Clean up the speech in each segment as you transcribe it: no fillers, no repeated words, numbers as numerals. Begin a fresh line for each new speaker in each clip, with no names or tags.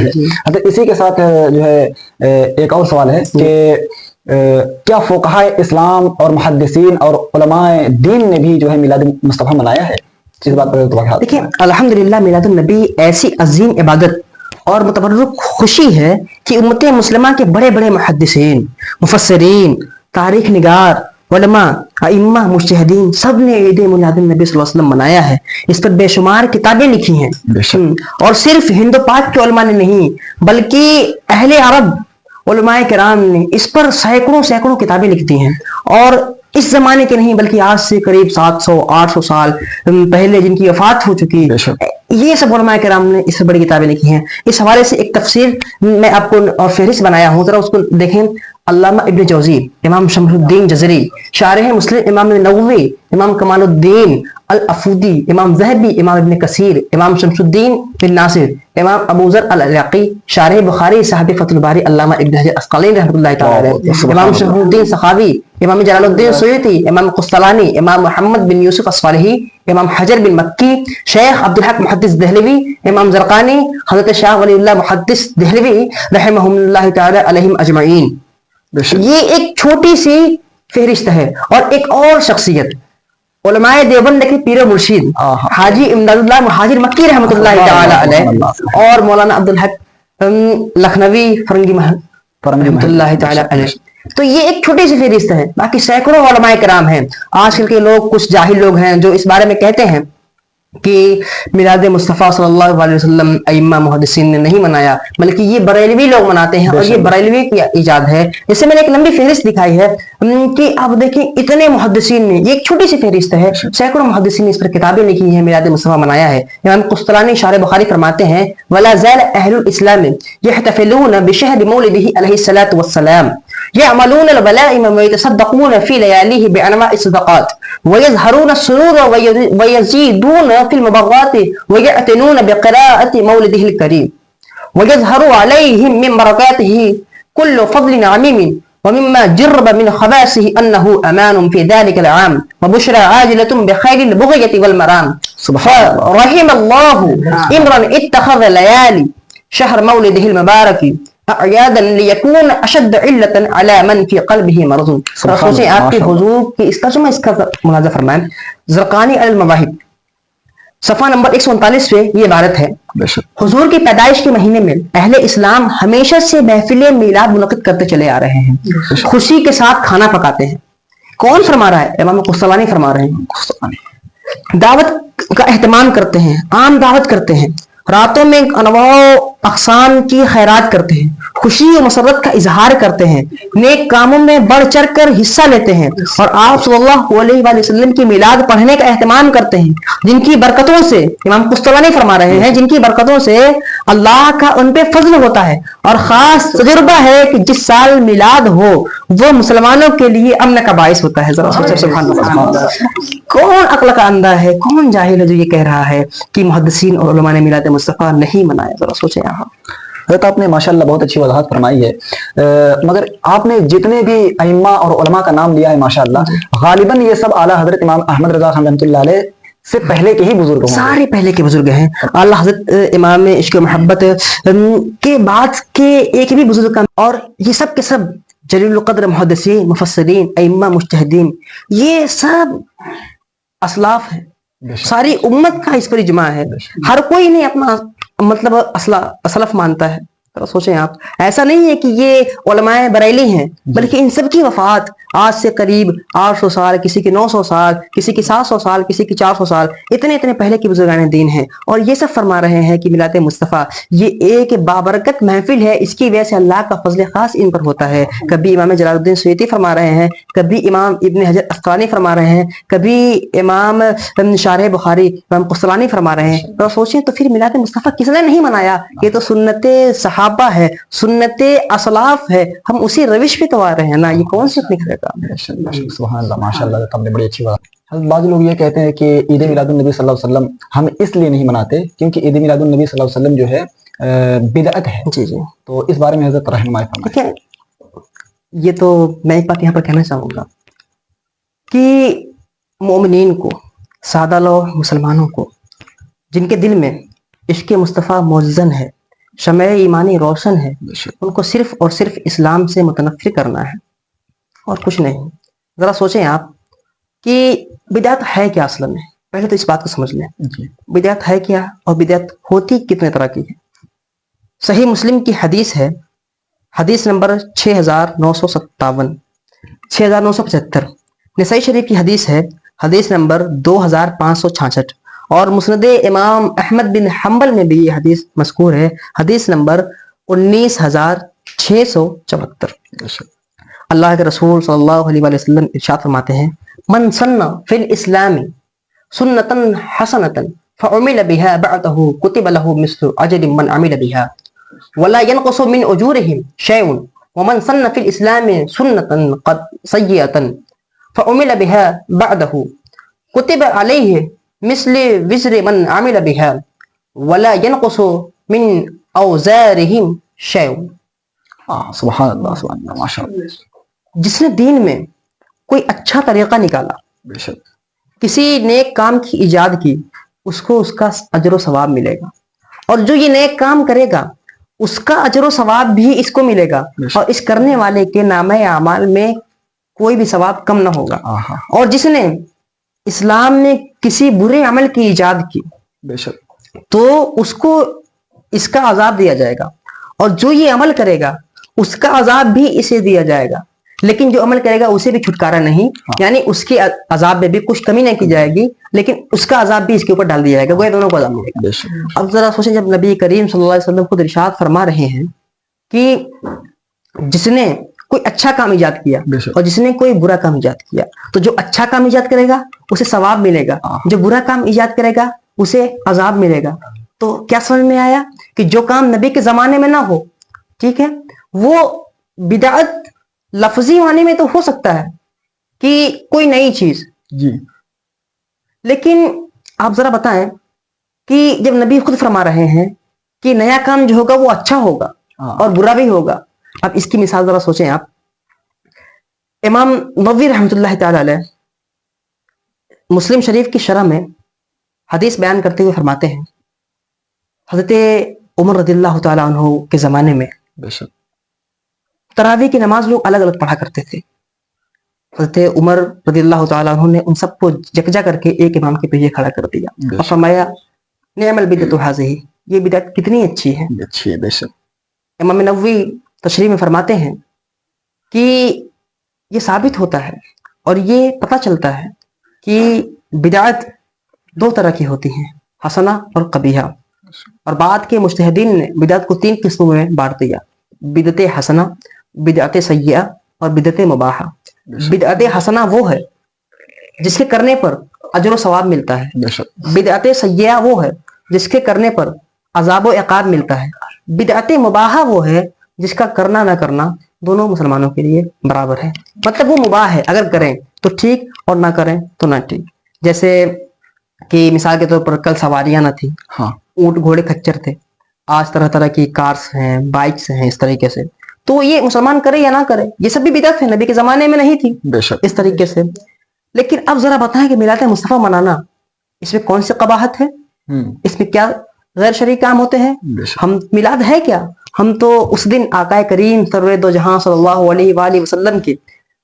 ہے۔ اسی کے ساتھ جو ہے ایک اور سوال ہے کہ کیا فقہاء اسلام اور محدثین اور علماء دین نے بھی جو ہے میلاد مصطفیٰ منایا ہے؟ اس بات پر
دیکھیں الحمدللہ میلاد النبی ایسی عظیم عبادت اور متبرک خوشی ہے کہ امت مسلمہ کے بڑے بڑے محدثین، مفسرین، تاریخ نگار، علماء، ائمہ، مجتہدین سب نے عید میلاد النبی صلی اللہ علیہ وسلم منایا ہے۔ اس پر بے شمار کتابیں لکھی ہیں، اور صرف ہند و پاک کے علماء نے نہیں بلکہ اہل عرب علماء کرام نے اس پر سینکڑوں کتابیں لکھتی ہیں، اور اس زمانے کے نہیں بلکہ آج سے قریب 700-800 سال پہلے جن کی وفات ہو چکی، یہ سب علماء کرام نے اس سے بڑی کتابیں لکھی ہیں۔ اس حوالے سے ایک تفسیر میں آپ کو فہرست بنایا ہوں، ذرا اس کو دیکھیں۔ علامہ ابن جوزی، امام شمس الدین جزری، شارح مسلم امام نووی، امام کمال الدین الافودی، امام ذہبی، امام ابن کثیر، امام شمس الدین بن ناصر، امام ابو ذر العراقی، شارح بخاری، صاحب فتح الباری علامہ ابن حجر عسقلانی رحمۃ اللہ تعالی علیہ، امام شمس الدین سخاوی، امام جلال الدین سیوطی، امام قسطلانی، امام محمد بن یوسف اصفہانی، امام حجر بن مکی، شیخ عبدالحق محدث دہلوی، امام زرقانی، حضرت شاہ ولی اللہ محدث دہلوی رحمہم اللہ تعالی علیہم اجمعین۔ یہ ایک چھوٹی سی فہرست ہے۔ اور ایک اور شخصیت علماء دیوبند کے پیر و مرشید حاجی امداد اللہ مہاجر مکی رحمۃ اللہ تعالی علیہ، اور مولانا عبدالحق لکھنوی فرنگی رحمۃ اللہ تعالی علیہ۔ تو یہ ایک چھوٹی سی فہرست ہے، باقی سینکڑوں علماء کرام ہیں۔ آج کل کے لوگ کچھ جاہل لوگ ہیں جو اس بارے میں کہتے ہیں کہ میلاد مصطفیٰ صلی اللہ علیہ وسلم ائمہ محدثین نے نہیں منایا بلکہ یہ بریلوی لوگ مناتے ہیں، اور یہ بریلوی کی ایجاد ہے۔ جیسے میں نے ایک لمبی فہرست دکھائی ہے کہ آپ دیکھیں اتنے محدثین نے، یہ ایک چھوٹی سی فہرست ہے، سینکڑوں محدثین نے اس پر کتابیں لکھی ہیں، میلاد مصطفیٰ منایا ہے۔ امام قسطلانی شارح بخاری فرماتے ہیں وَلَا زَالَ أَهْلُ الْإِسْلَامِ يَحْتَفِلُونَ بِشَهْرِ مَوْلِدِهِ عَلَيْهِ الصَّلَاةُ وَالسَّلَامُ يعملون البلائم ويتصدقون في لياليه بأنواع الصدقات ويظهرون السرور ويزيدون في المبغات ويعتنون بقراءة مولده الكريم ويظهر عليهم من بركاته كل فضل عميم ومما جرب من خباسه أنه أمان في ذلك العام وبشرى عاجلة بخير البغية والمرام فرحم الله امرا اتخذ ليالي شهر مولده المبارك اعیادا لیکون اشد علتا علی من فی قلبہ مرض۔ سوچیں آپ کے حضور کی اس کا ملاحظہ فرمائیں، زرقانی علی المواہب صفحہ نمبر 139 پہ یہ عبارت ہے، حضور کی پیدائش کے مہینے میں اہل اسلام ہمیشہ سے محفل میلاد منعقد کرتے چلے آ رہے ہیں، خوشی کے ساتھ کھانا پکاتے ہیں۔ کون فرما رہا ہے؟ امام قسطلانی فرما رہے ہیں۔ دعوت کا اہتمام کرتے ہیں، عام دعوت کرتے ہیں، راتوں میں انواع اقسام کی خیرات کرتے ہیں، خوشی و مسرت کا اظہار کرتے ہیں، نیک کاموں میں بڑھ چڑھ کر حصہ لیتے ہیں، اور آپ صلی اللہ علیہ وآلہ وسلم کی میلاد پڑھنے کا اہتمام کرتے ہیں، جن کی برکتوں سے امام قسطلانی فرما رہے ہیں جن کی برکتوں سے اللہ کا ان پہ فضل ہوتا ہے، اور خاص تجربہ ہے کہ جس سال میلاد ہو وہ مسلمانوں کے لیے امن کا باعث ہوتا ہے۔ ذرا سوچیں سبحان اللہ، کون عقل کا اندھا ہے، کون جاہل ہے جو یہ کہہ رہا ہے کہ محدثین اور علماء نے میلاد مصطفیٰ نہیں منایا؟ ذرا سوچیں یہاں۔
حضرت آپ نے ماشاءاللہ بہت اچھی وضاحت فرمائی ہے، مگر آپ نے جتنے بھی ائمہ اور علماء کا نام لیا ہے ماشاءاللہ غالباً یہ سب اعلیٰ حضرت امام احمد رضا خان رحمۃ اللہ علیہ سے پہلے کے ہی بزرگ ہیں،
سارے پہلے کے بزرگ ہیں۔ اعلیٰ حضرت امام عشق و محبت کے بعد کے ایک بھی بزرگ کا، اور یہ سب کے سب جلیل القدر محدثین، مفسرین، ائمہ، مجتہدین، یہ سب اسلاف ہیں، ساری امت کا اس پر اجماع ہے، ہر کوئی نہیں اپنا مطلب اسلف مانتا ہے۔ سوچیں آپ، ایسا نہیں ہے کہ یہ علماء بریلی ہیں بلکہ ان سب کی وفات آج سے قریب 800 سال، کسی کی 900 سال، کسی کی 700 سال، کسی کی 400 سال، اتنے پہلے کے بزرگان دین ہیں، اور یہ سب فرما رہے ہیں کہ میلاد مصطفیٰ یہ ایک بابرکت محفل ہے، اس کی وجہ سے اللہ کا فضل خاص ان پر ہوتا ہے۔ کبھی امام جلال الدین سیوطی فرما رہے ہیں، کبھی امام ابن حجر عسقلانی فرما رہے ہیں، کبھی امام شارح بخاری امام قسطلانی فرما رہے ہیں۔ اور سوچیں تو پھر میلاد مصطفیٰ کس نے نہیں منایا؟ یہ تو سنت صحابہ ہے، سنت اسلاف ہے، ہم اسی روش پہ تو آ رہے ہیں نا، یہ کون سی اپنی کرے گا؟
سبحان اللہ، ماشاءاللہ، آپ نے بڑی اچھی بات۔ بعض لوگ یہ کہتے ہیں کہ عید میلاد النبی صلی اللہ علیہ وسلم ہم اس لیے نہیں مناتے کیونکہ عید میلاد النبی صلی اللہ علیہ وسلم جو ہے بدعت ہے۔
جی جی،
تو اس بارے میں حضرت رہنمائی فرمائیں۔
یہ تو میں ایک بات یہاں پر کہنا چاہوں گا کہ مومنین کو، سادہ لوگ مسلمانوں کو، جن کے دل میں عشق مصطفیٰ موزن ہے، شمع ایمانی روشن ہے،
بے شک
ان کو صرف اور صرف اسلام سے متنفر کرنا ہے اور کچھ نہیں۔ ذرا سوچیں آپ کہ بدعت ہے کیا اصل میں؟ پہلے تو اس بات کو سمجھ لیں،
جی
بدعت ہے کیا اور بدعت ہوتی کتنے طرح کی ہے۔ صحیح مسلم کی حدیث ہے، حدیث نمبر 6957، 6975۔ نسائی شریف کی حدیث ہے، حدیث نمبر 2566، اور مسند امام احمد بن حنبل میں بھی یہ حدیث مذکور ہے، حدیث نمبر 19674۔
بے شک
اللہ کے رسول صلی اللہ علیہ وآلہ وسلم ارشاد فرماتے ہیں، من سن فی الاسلام سنتا حسنتا فعمل بها بعده كتب له مثل اجر من عمل بها ولا ينقص من اجورهم شيء ومن سن في الاسلام سنة قد سيئة فعمل بها بعده كتب عليه مثل وزر من عمل بها ولا ينقص من اوزارهم شيء۔
سبحان اللہ ماشاء اللہ۔
جس نے دین میں کوئی اچھا طریقہ نکالا،
بے شک
کسی نیک کام کی ایجاد کی، اس کو اس کا اجر و ثواب ملے گا، اور جو یہ نیک کام کرے گا اس کا اجر و ثواب بھی اس کو ملے گا، اور اس کرنے والے کے نامہ اعمال میں کوئی بھی ثواب کم نہ ہوگا۔ اور جس نے اسلام میں کسی برے عمل کی ایجاد کی
بے شک
تو اس کو اس کا عذاب دیا جائے گا، اور جو یہ عمل کرے گا اس کا عذاب بھی اسے دیا جائے گا، لیکن جو عمل کرے گا اسے بھی چھٹکارا نہیں، یعنی اس کے عذاب میں بھی کچھ کمی نہیں کی جائے گی، لیکن اس کا عذاب بھی اس کے اوپر ڈال دیا جائے گا، وہ دونوں کو عذاب ملے گا۔ اب ذرا سوچیں، جب نبی کریم صلی اللہ علیہ وسلم خود ارشاد فرما رہے ہیں کہ جس نے کوئی اچھا کام ایجاد کیا اور جس نے کوئی برا کام ایجاد کیا، تو جو اچھا کام ایجاد کرے گا اسے ثواب ملے گا، جو برا کام ایجاد کرے گا اسے عذاب ملے گا۔ تو کیا سمجھ میں آیا کہ جو کام نبی کے زمانے میں نہ ہو، ٹھیک ہے، وہ بدعت لفظی معنی میں تو ہو سکتا ہے کہ کوئی نئی چیز،
جی،
لیکن آپ ذرا بتائیں کہ جب نبی خود فرما رہے ہیں کہ نیا کام جو ہوگا وہ اچھا ہوگا اور برا بھی ہوگا، اب اس کی مثال ذرا سوچیں آپ۔ امام نووی رحمۃ اللہ تعالی علیہ مسلم شریف کی شرح میں حدیث بیان کرتے ہوئے فرماتے ہیں، حضرت عمر رضی اللہ تعالیٰ عنہ کے زمانے میں
بے شک
تراویح کی نماز لوگ الگ الگ پڑھا کرتے تھے۔ حضرت عمر رضی اللہ تعالیٰ عنہ نے ان سب کو یکجا کر کے ایک امام کے پیچھے کھڑا کر دیا اور فرمایا، نعم البدعۃ ھذہ، یہ بدعت کتنی اچھی ہے۔
اچھی ہے، بے شک۔
امام نووی تشریح میں فرماتے ہیں کہ یہ ثابت ہوتا ہے اور یہ پتہ چلتا ہے کہ بدعت دو طرح کی ہوتی ہیں، حسنہ اور قبیحہ، اور بعد کے مجتہدین نے بدعت کو 3 قسموں میں بانٹ دیا: بدعت حسنہ، بدعت سیئہ اور بدعت مباحہ۔ بدعت حسنہ وہ ہے جس کے کرنے پر اجر و ثواب ملتا ہے، بدعت سیئہ وہ ہے جس کے کرنے پر عذاب و عقاب ملتا ہے، بدعت مباحہ وہ ہے جس کا کرنا نہ کرنا دونوں مسلمانوں کے لیے برابر ہے، مطلب وہ مباح ہے، اگر کریں تو ٹھیک اور نہ کریں تو نہ ٹھیک۔ جیسے کہ مثال کے طور پر کل سواریاں نہ تھیں، اونٹ گھوڑے کھچر تھے، آج طرح طرح کی کارز ہیں، بائکس ہیں، اس طریقے سے، تو یہ مسلمان کرے یا نہ کرے، یہ سب بھی بدعت ہے، نبی کے زمانے میں نہیں تھی
بے شک
اس طریقے سے۔ لیکن اب ذرا بتائیں کہ میلاد مصطفیٰ منانا، اس میں کون سی قباحت ہے، اس میں کیا غیر شرعی کام ہوتے ہیں؟ ہم میلاد ہے کیا؟ ہم تو اس دن آقا کریم سرور دو جہاں صلی اللہ علیہ وآلہ وسلم کی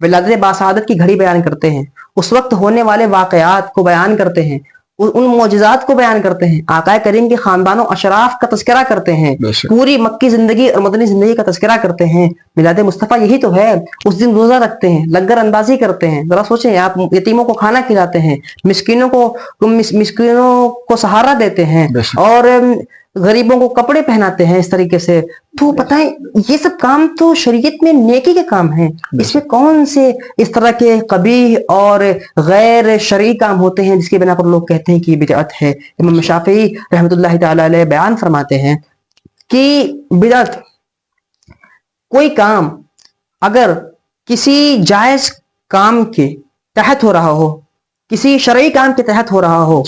ولادت باسعادت کی گھڑی بیان کرتے ہیں، اس وقت ہونے والے واقعات کو بیان کرتے ہیں، ان معجزات کو بیان کرتے ہیں، آقا کریم کے خاندان و اشراف کا تذکرہ کرتے ہیں، پوری مکی زندگی اور مدنی زندگی کا تذکرہ کرتے ہیں۔ میلاد مصطفیٰ یہی تو ہے۔ اس دن روزہ رکھتے ہیں، لنگر اندازی کرتے ہیں، ذرا سوچیں آپ، یتیموں کو کھانا کھلاتے ہیں، مسکینوں کو سہارا دیتے ہیں، اور غریبوں کو کپڑے پہناتے ہیں، اس طریقے سے۔ تو بتائیں، یہ سب کام تو شریعت میں نیکی کے کام ہیں، اس میں کون سے اس طرح کے قبیح اور غیر شرعی کام ہوتے ہیں جس کی بنا پر لوگ کہتے ہیں کہ یہ بدعت ہے؟ امام شافعی رحمۃ اللہ تعالی علیہ بیان فرماتے ہیں کہ بدعت کوئی کام اگر کسی جائز کام کے تحت ہو رہا ہو، کسی شرعی کام کے تحت ہو رہا ہو،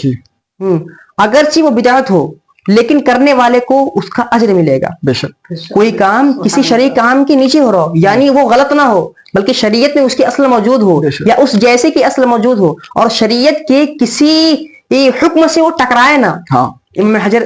اگرچہ وہ بدعت ہو لیکن کرنے والے کو اس کا اجر ملے گا۔
بے شک
کوئی کام کسی شرعی کام کے نیچے ہو رہا ہو، یعنی وہ غلط نہ ہو بلکہ شریعت میں اس کی اصل موجود ہو یا اس جیسے کی اصل موجود ہو، اور شریعت کے کسی حکم سے وہ ٹکرائے نہ۔ امام حجر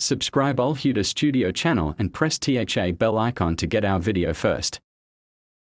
Subscribe Al Huda Studio channel and press THA bell icon to get our video first.